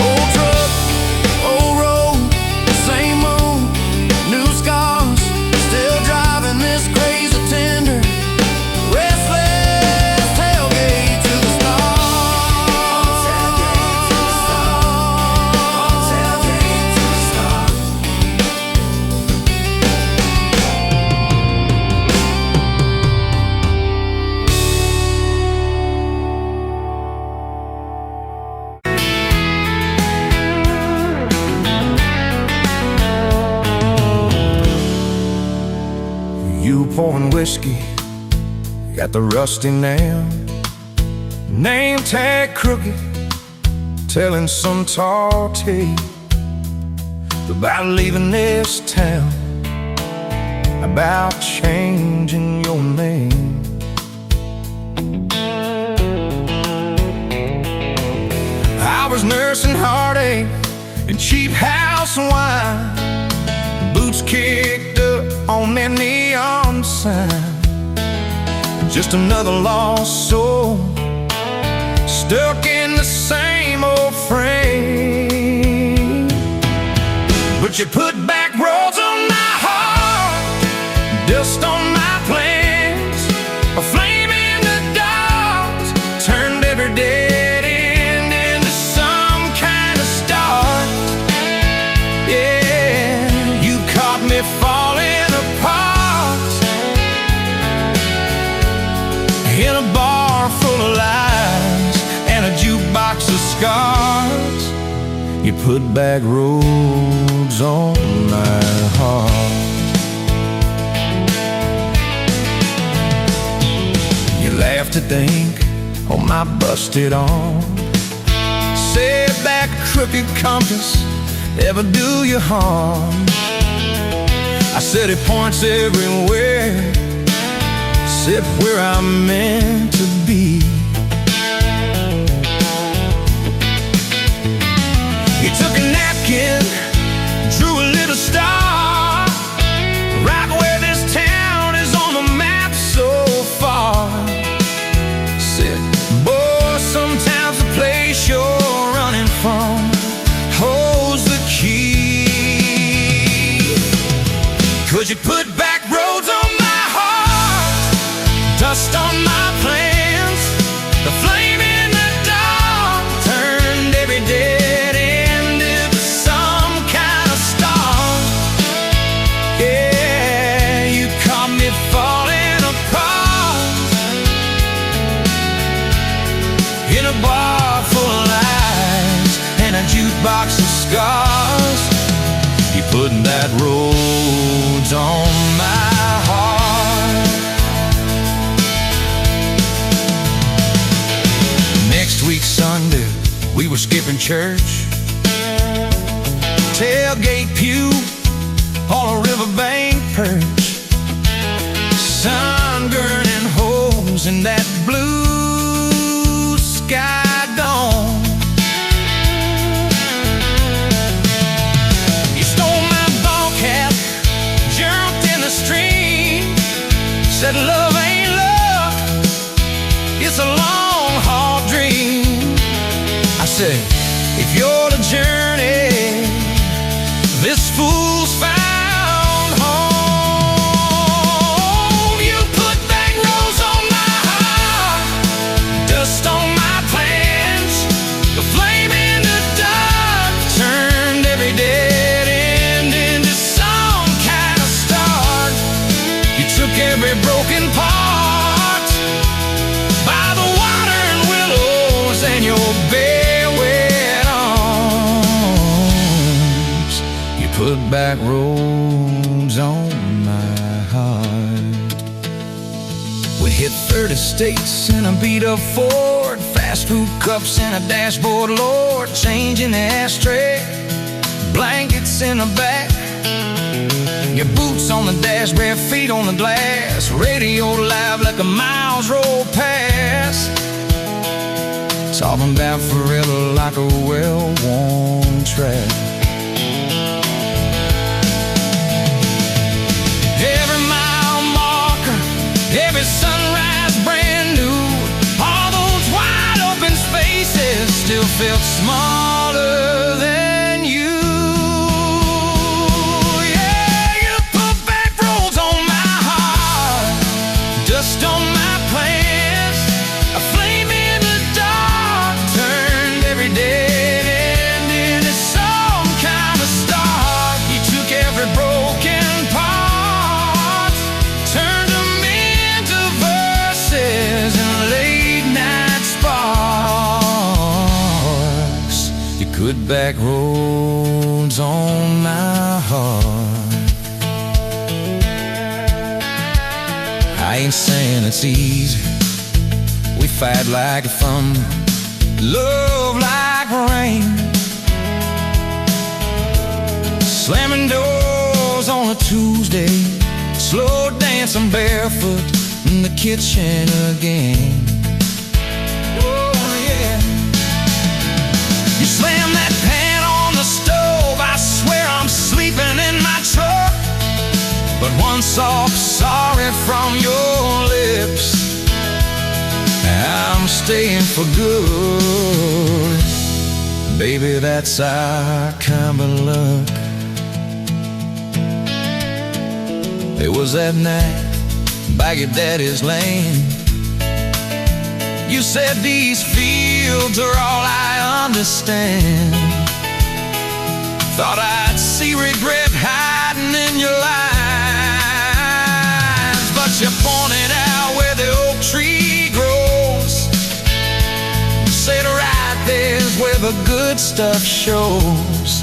Old truck, old road, same moon, new scars, still driving this crazy tender, restless. Tailgate to the stars. Tailgate to the stars. You pouring whiskey, got the rusty nail, name tag crooked, telling some tall tale about leaving this town, about changing your name. I was nursing heartache and cheap house wine, boots kicked up on that neon sign. Just another lost soul, stuck in the same old frame. But you put back roads on my heart, dust on my plans, a flame in the dark, turned every dead end into some kind of start. Yeah, you caught me falling apart in a bar full of lies and a jukebox of scars. You put back roads on my heart. You laughed to think on my busted arm, said that crooked compass ever do you harm. I said it points everywhere, except where I'm meant to be. You took a napkin, drew a little star, right where this town is on the map so far. Said, boy, sometimes the place you're running from holds the key. 'Cause you put back roads on my heart, dust on my plans, the flame in the dark, turned every dead end into some kind of star. Yeah, you caught me falling apart in a bar full of lies and a jukebox of scars. You put that rose on my heart. Next week Sunday, we were skipping church. Tailgate pew on a riverbank perch. Sun burning holes in that blue sky dawn. You stole my ball cap, jumped in the stream, said love ain't love, it's a long hard dream. I said, if you're the journey this fool's found home. You put back rose on my heart, dust on my plans. The flame in the dark turned every dead end into some kind of start. You took every broken part by the water and willows and your bare wet arms. You put back rose on my heart. We hit 30 states in a beat-up Ford, fast food cups in a dashboard, Lord, change in the ashtray, blankets in the back, your boots on the dash, bare feet on the glass, radio live like a miles roll past, talking about forever like a well-worn track. Every mile marker, every sunrise brand new, all those wide open spaces still felt smaller than you. Yeah, you put back roads on my heart, dust on my plans, a flame in the dark turned every dead end into some kind of start. You took every broken part, turned them into verses and late night sparks. You put back roads on my heart. I ain't saying it's easy. We fight like thunder, love like rain, slamming doors on a Tuesday, slow dancing barefoot in the kitchen again. Oh yeah. You slam that pan on the stove, I swear I'm sleeping in my truck. But one soft sorry from your lips, I'm staying for good. Baby, that's our kind of luck. It was that night by your daddy's lane. You said these fields are all I understand. Thought I'd see regret hiding in your lines, but you pointed out where the oak tree grows. Said right there's where the good stuff shows.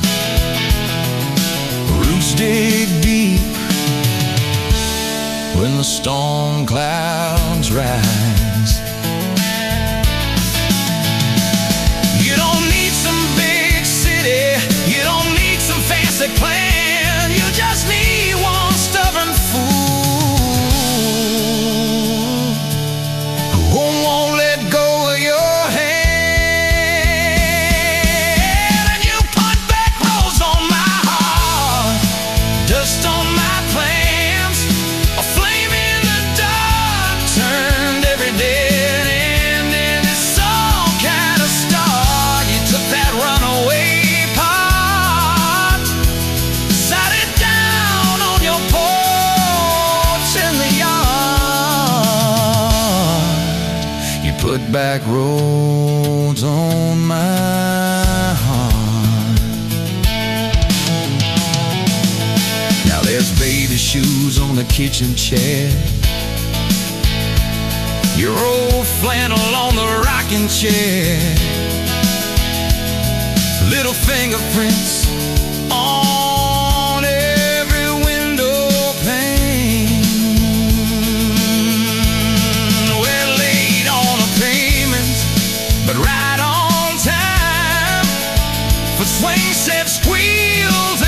Roots dig deep when the storm clouds rise. You don't need some big city, you don't need some fancy plan, you just need one stubborn fool who won't let go of your hand. And you put back rose on my heart, dust on my plans, a flame in the dark turned every dead end into some kind of star. You took that runaway part, sat it down on your porch in the yard. You put back roads on my heart. Now there's baby shoes on the kitchen chair, your old flannel on the rocking chair, Little fingerprints on every window pane. We're late on a payment, but right on time for swing set squeals